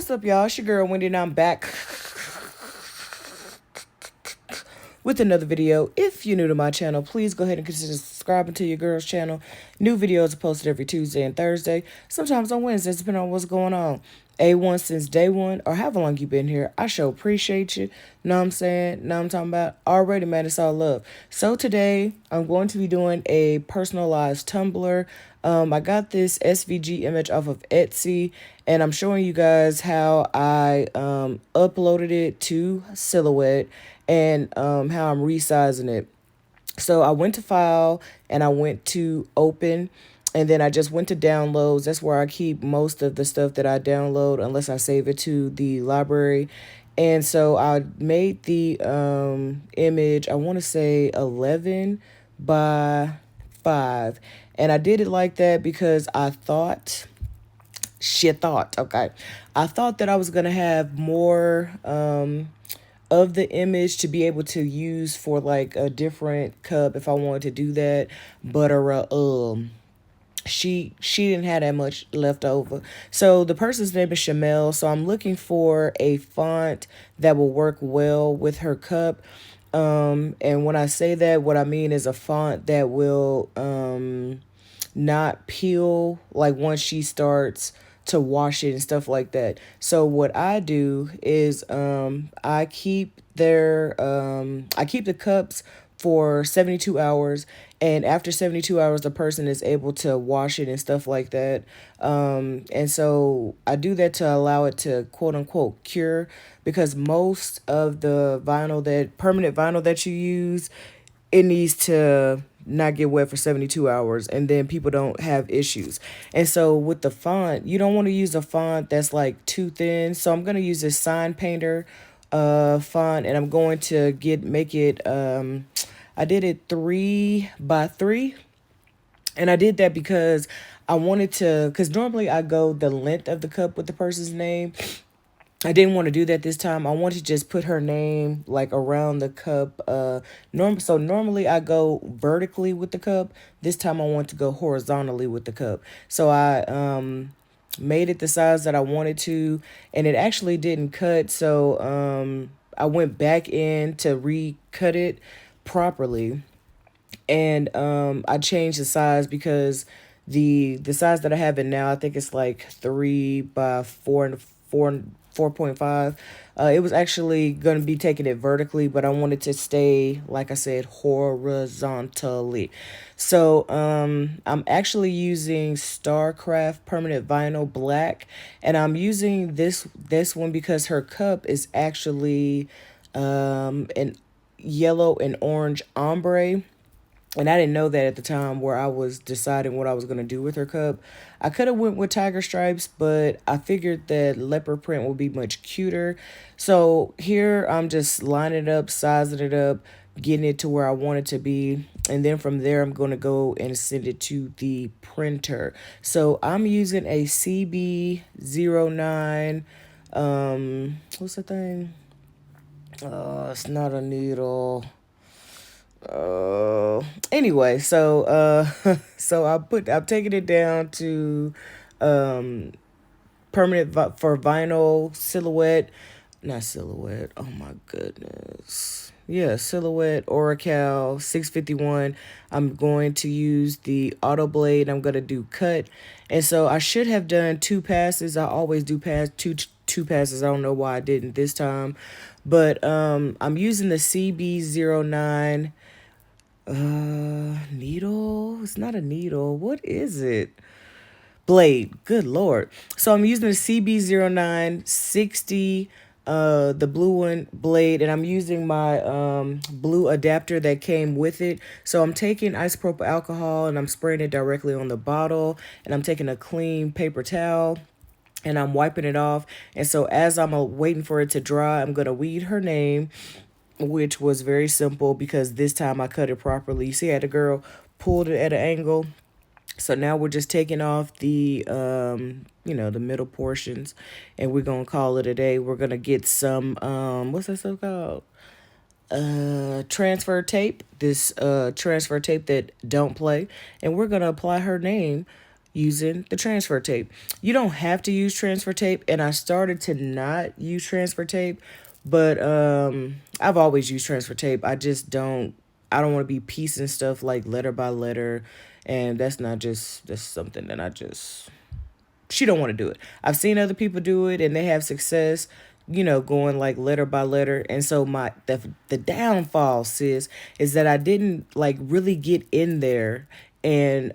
What's up, y'all? It's your girl Wendy, and I'm back with another video. If you're new to my channel, please go ahead and consider subscribing to your girl's channel. New videos are posted every Tuesday and Thursday, sometimes on Wednesdays, depending on what's going on. A1 since day one, or however long you've been here. I sure appreciate you. Know what I'm saying? Know what I'm talking about? Already, man, it's all love. So today, I'm going to be doing a personalized tumbler. I got this SVG image off of Etsy, and I'm showing you guys how I uploaded it to Silhouette and how I'm resizing it. So I went to file and I went to open, and then I just went to downloads. That's where I keep most of the stuff that I download unless I save it to the library. And so I made the image, I want to say 11 by 5. And I did it like that because I thought okay. I thought that I was going to have more of the image to be able to use for like a different cup if I wanted to do that, but she didn't have that much left over. So the person's name is Shamel, so I'm looking for a font that will work well with her cup. And when I say that, what I mean is a font that will not peel like once she starts to wash it and stuff like that. So what I do is I keep the cups for 72 hours, and after 72 hours the person is able to wash it and stuff like that. And so I do that to allow it to quote unquote cure, because most of the permanent vinyl that you use, it needs to not get wet for 72 hours, and then people don't have issues. And so with the font, you don't want to use a font that's like too thin. So I'm going to use this Sign Painter font, and I'm going to make it I did it 3 by 3, and I did that because I wanted to, because normally I go the length of the cup with the person's name. I didn't want to do that this time. I wanted to just put her name like around the cup. So normally I go vertically with the cup. This time I want to go horizontally with the cup. So I made it the size that I wanted to, and it actually didn't cut. So I went back in to recut it properly, and I changed the size because the size that I have it now, I think it's like 3 by 4 and 4.5. It was actually going to be taking it vertically, but I wanted to stay, like I said, horizontally. So I'm actually using Starcraft Permanent Vinyl Black, and I'm using this one because her cup is actually an yellow and orange ombre. And I didn't know that at the time where I was deciding what I was going to do with her cup. I could have went with tiger stripes, but I figured that leopard print would be much cuter. So here I'm just lining it up, sizing it up, getting it to where I want it to be. And then from there, I'm going to go and send it to the printer. So I'm using a CB09. What's the thing? It's not a needle. Anyway, so so I'm taking it down to permanent for vinyl Silhouette, not Silhouette, oh my goodness, yeah, Silhouette Oracal 651. I'm going to use the auto blade. I'm going to do cut, and so I should have done 2 passes. I always do two passes. I don't know why I didn't this time, but I'm using the CB09 needle. It's not a needle. What is it? Blade. Good Lord. So I'm using the CB09 60, the blue one blade, and I'm using my blue adapter that came with it. So I'm taking isopropyl alcohol and I'm spraying it directly on the bottle, and I'm taking a clean paper towel and I'm wiping it off. And so as I'm waiting for it to dry, I'm going to read her name, which was very simple because this time I cut it properly. You see how the girl pulled it at an angle? So now we're just taking off the, the middle portions, and we're going to call it a day. We're going to get some, what's that stuff called? Transfer tape. This transfer tape that don't play. And we're going to apply her name using the transfer tape. You don't have to use transfer tape, and I started to not use transfer tape, but I've always used transfer tape. I don't want to be piecing stuff like letter by letter, and that's something that she don't want to do it. I've seen other people do it and they have success, going like letter by letter. And so the downfall, sis, is that I didn't like really get in there and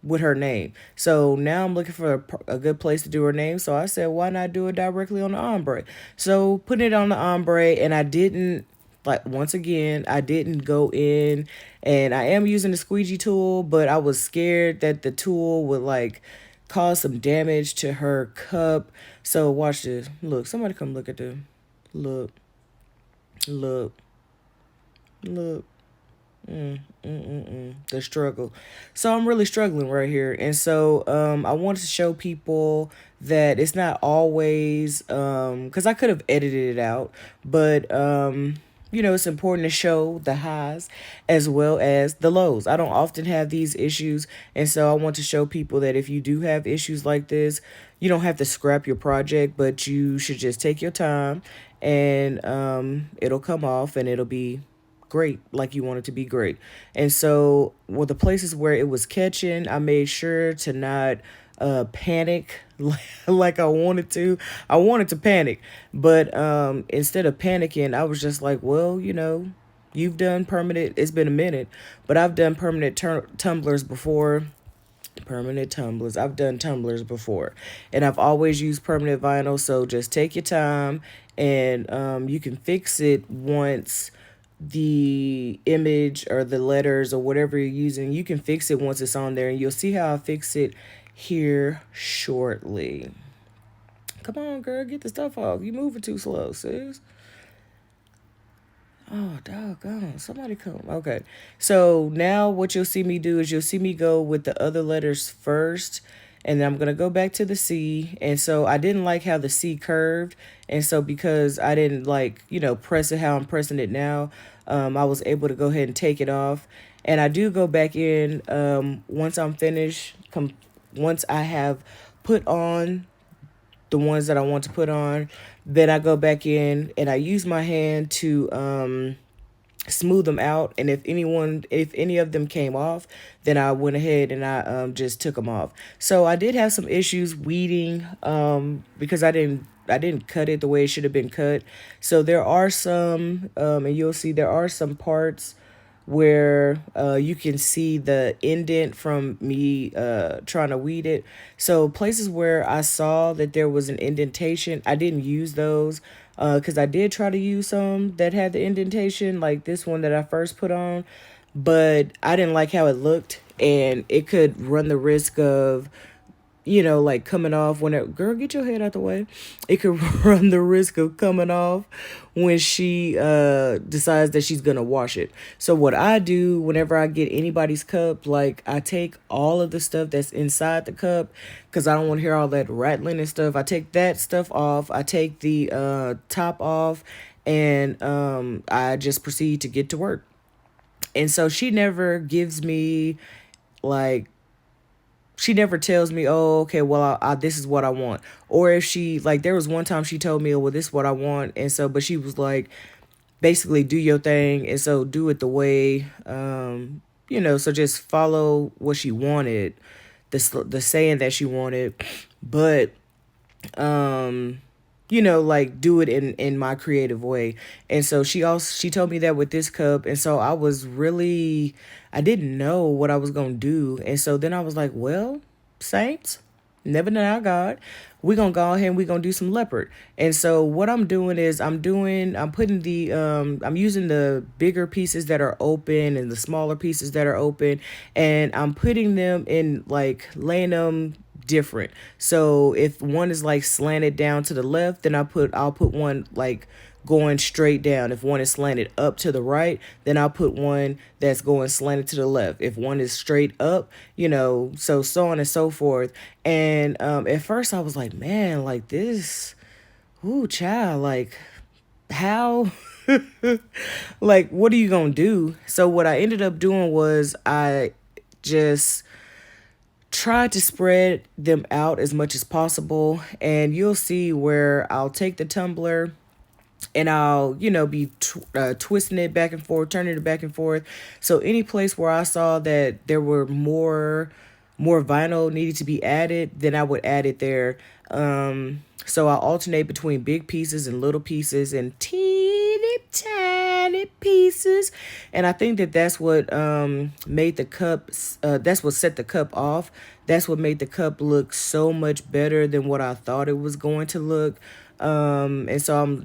with her name. So now I'm looking for a good place to do her name. So I said, why not do it directly on the ombre? So putting it on the ombre, and I didn't, like, once again, I didn't go in, and I am using the squeegee tool, but I was scared that the tool would like cause some damage to her cup. So watch this. Look, somebody come look at the look, look, look. The struggle. So I'm really struggling right here. And so I wanted to show people that it's not always because I could have edited it out, but it's important to show the highs as well as the lows. I don't often have these issues, and so I want to show people that if you do have issues like this, you don't have to scrap your project, but you should just take your time, and it'll come off and it'll be great, like you want it to be great. And so with the places where it was catching, I made sure to not panic like I wanted to. I wanted to panic, but instead of panicking, I was just like, well, you've done permanent, it's been a minute, but I've done permanent tumblers before. Permanent tumblers. I've done tumblers before, and I've always used permanent vinyl. So just take your time, and you can fix it once the image or the letters or whatever you're using, you can fix it once it's on there, and you'll see how I fix it here shortly. Come on, girl, get the stuff off. You moving too slow, sis. Oh, doggone. Somebody come. Okay. So now what you'll see me do is you'll see me go with the other letters first, and then I'm going to go back to the C. And so I didn't like how the C curved. And so because I didn't like, press it how I'm pressing it now, I was able to go ahead and take it off. And I do go back in once I'm finished, once I have put on the ones that I want to put on, then I go back in and I use my hand to smooth them out. And if any of them came off, then I went ahead and I just took them off. So I did have some issues weeding because I didn't cut it the way it should have been cut. So there are some, and you'll see there are some parts where you can see the indent from me trying to weed it. So places where I saw that there was an indentation, I didn't use those because I did try to use some that had the indentation, like this one that I first put on, but I didn't like how it looked, and it could run the risk of like coming off when it, girl, get your head out the way. It could run the risk of coming off when she decides that she's gonna wash it. So what I do whenever I get anybody's cup, like I take all of the stuff that's inside the cup because I don't want to hear all that rattling and stuff. I take that stuff off. I take the top off, and I just proceed to get to work. And so she never gives me like, she never tells me, oh, okay, well, this is what I want. Or if she, like, there was one time she told me, oh, well, this is what I want. And so, but she was like, basically, do your thing. And so do it the way, so just follow what she wanted, the saying that she wanted. But, like do it in my creative way. And so she told me that with this cup. And so I didn't know what I was going to do. And so then I was like, well, saints, never deny God. We're going to go ahead and we're going to do some leopard. And so what I'm doing is I'm putting I'm using the bigger pieces that are open and the smaller pieces that are open. And I'm putting them in, like, laying them different. So if one is like slanted down to the left, then I'll put one like going straight down. If one is slanted up to the right, then I'll put one that's going slanted to the left. If one is straight up, so on and so forth. And at first I was like, man, like this, ooh, child, like how like what are you gonna do? So what I ended up doing was I just try to spread them out as much as possible. And you'll see where I'll take the tumbler and I'll, be twisting it back and forth, turning it back and forth. So any place where I saw that there were more vinyl needed to be added, then I would add it there. So I alternate between big pieces and little pieces and teeny tiny pieces. And I think that that's what made the cup, that's what set the cup off. That's what made the cup look so much better than what I thought it was going to look. And so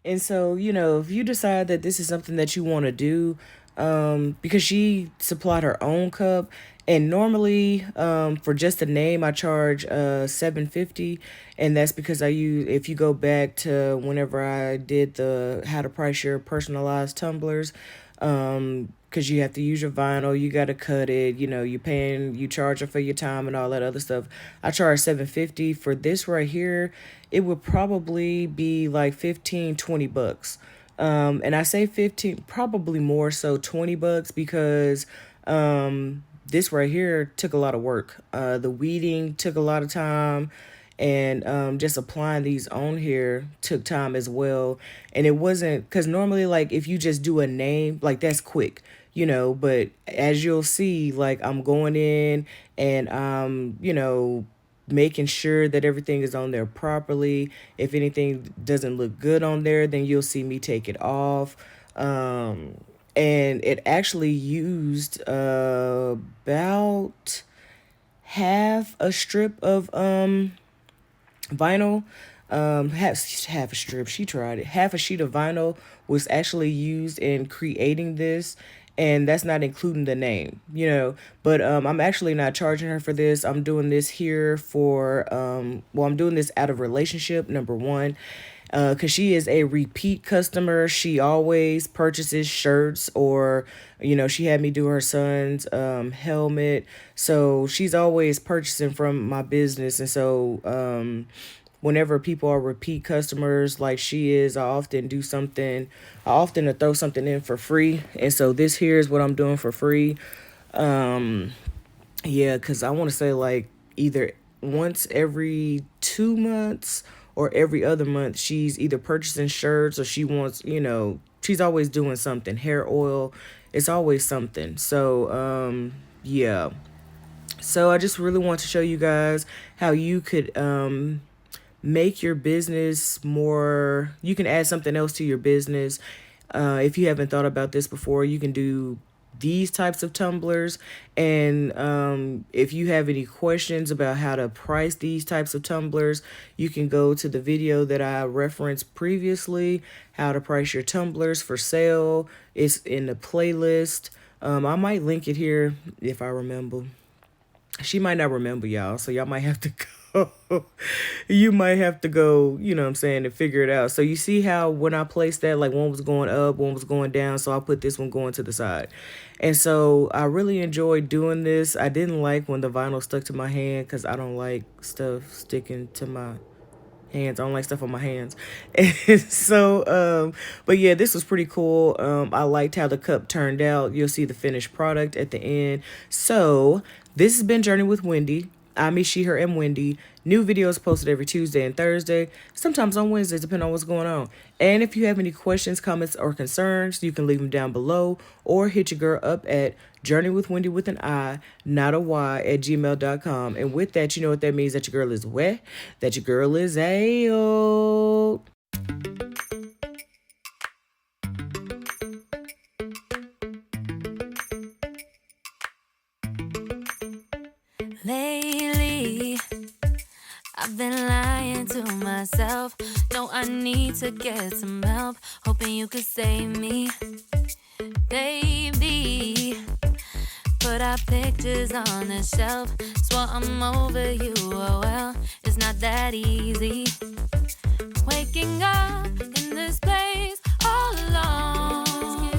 if you decide that this is something that you want to do, because she supplied her own cup, and normally, for just the name, I charge $7.50, and that's because if you go back to whenever I did the how to price your personalized tumblers, because you have to use your vinyl, you got to cut it, you charge her for your time and all that other stuff. I charge $7.50 for this right here. It would probably be like 15-20 bucks. And I say 15, probably more so $20 because this right here took a lot of work. The weeding took a lot of time, and just applying these on here took time as well. And it wasn't, because normally, like, if you just do a name, like, that's quick, but as you'll see, like, I'm going in and making sure that everything is on there properly. If anything doesn't look good on there, then you'll see me take it off. And it actually used about half a strip of vinyl. Half a strip, she tried it. Half a sheet of vinyl was actually used in creating this, and that's not including the name, but I'm actually not charging her for this. I'm doing this here for I'm doing this out of relationship, number one, because she is a repeat customer. She always purchases shirts, or she had me do her son's helmet, so she's always purchasing from my business. And so whenever people are repeat customers like she is, I often throw something in for free. And so this here is what I'm doing for free. Because I want to say like either once every 2 months or every other month, she's either purchasing shirts, or she wants, she's always doing something. Hair oil, it's always something. So, yeah. So I just really want to show you guys how you could make your business more, you can add something else to your business. If you haven't thought about this before, you can do these types of tumblers. And if you have any questions about how to price these types of tumblers, you can go to the video that I referenced previously, how to price your tumblers for sale. It's in the playlist. I might link it here if I remember. She might not remember, y'all, so y'all might have to go. You might have to go, and figure it out. So you see how when I placed that, like, one was going up, one was going down, so I put this one going to the side. And so I really enjoyed doing this. I didn't like when the vinyl stuck to my hand, because I don't like stuff sticking to my hands. I don't like stuff on my hands. And so, but yeah, this was pretty cool. I liked how the cup turned out. You'll see the finished product at the end. So this has been Journey with Wendi. I'm she, her, and Wendi. New videos posted every Tuesday and Thursday, sometimes on Wednesdays, depending on what's going on. And if you have any questions, comments, or concerns, you can leave them down below, or hit your girl up at Journeywithwendi with an I, not a Y, at gmail.com. And with that, you know what that means, that your girl is wet, that your girl is a Lately, I've been lying to myself. No, I need to get some help. Hoping you could save me, baby. Put our pictures on the shelf. Swore I'm over you, oh well. It's not that easy. Waking up in this place all alone.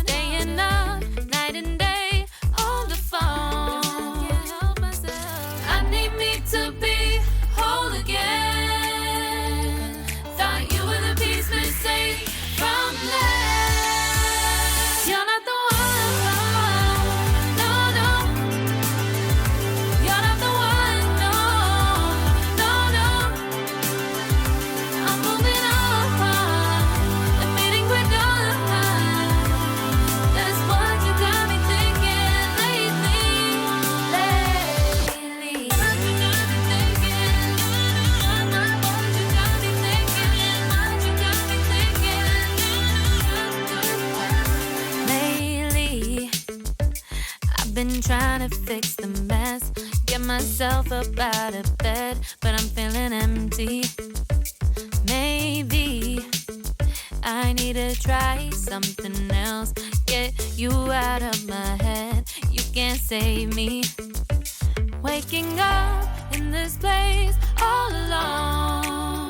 Staying up night and day on the phone. To be whole again. Thought you were the piece missing from last. You're not the one, no, no. trying to fix the mess. Get myself up out of bed, but I'm feeling empty. Maybe I need to try something else. Get you out of my head. You can't save me. Waking up in this place all alone.